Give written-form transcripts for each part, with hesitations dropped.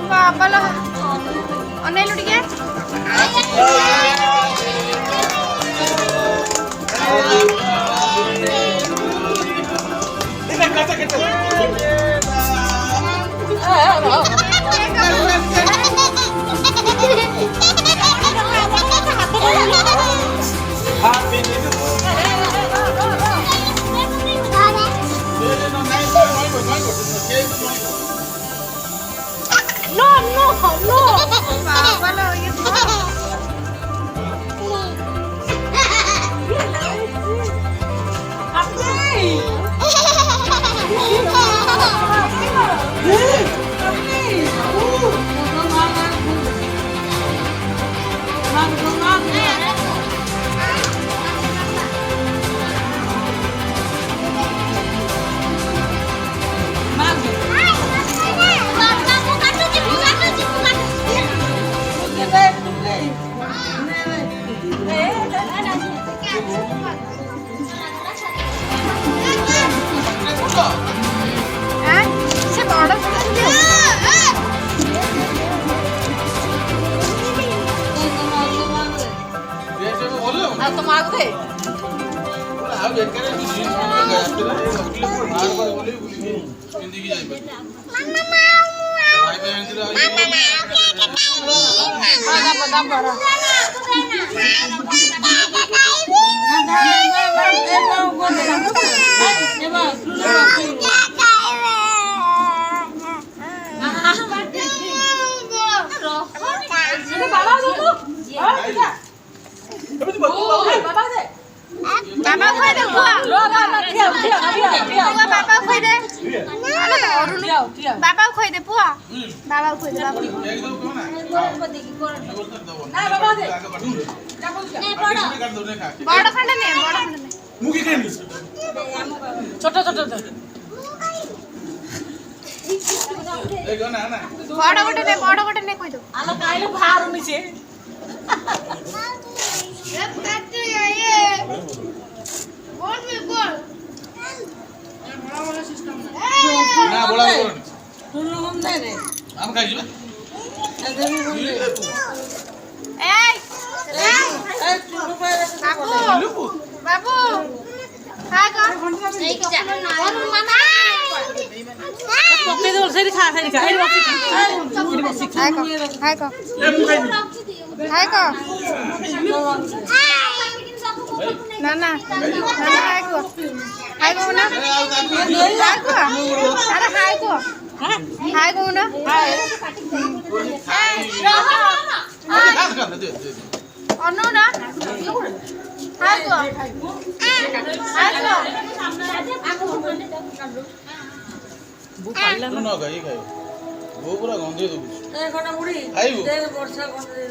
बाबाला अनेलु टिके No, no, no. Babaला ये से बड़ा तो मार दे बाबा खोइ दे बुआ बाबा खोइ दे बाबा खोइ दे बुआ बाबा खोइ दे बड़ खंडे ने मुकी केनी छोट छोट देखो ना ना बड़ गोटे ने खोइ दो आलो काइले भार निचे ना बोला बोल तुनु हम दे रे हम खाइ जिबा बाबू बाबू खा ग पके दो सरी खा ए बसी खा खाए को ना ना खाए को ना अरे खाए को ना अनु ना खाए को तू न खाइ खाइ वो पूरा गंधे दो ए कोना मुड़ी आइबो दे वर्षा कोना दे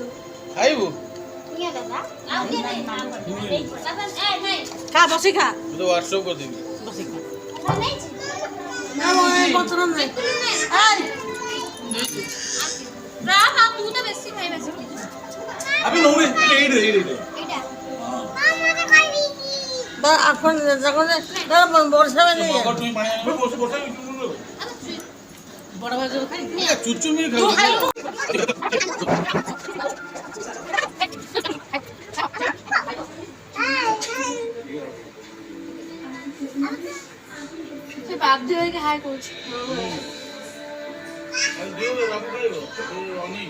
खाइबो खा बसी खा तू तो व्हाट्सएप कर देबी बसी खा ना मोए पतरम नहीं राम तू तो बेसी खाइ बेसी अभी नौरे एडे बा आखन जगह ने वर्षा में नहीं मगर तू पानी बोस बड़ा भाई जो खाई चुचु में खाऊ से बाध्य होय के हाय कोच देव राम खाइबो ए अनी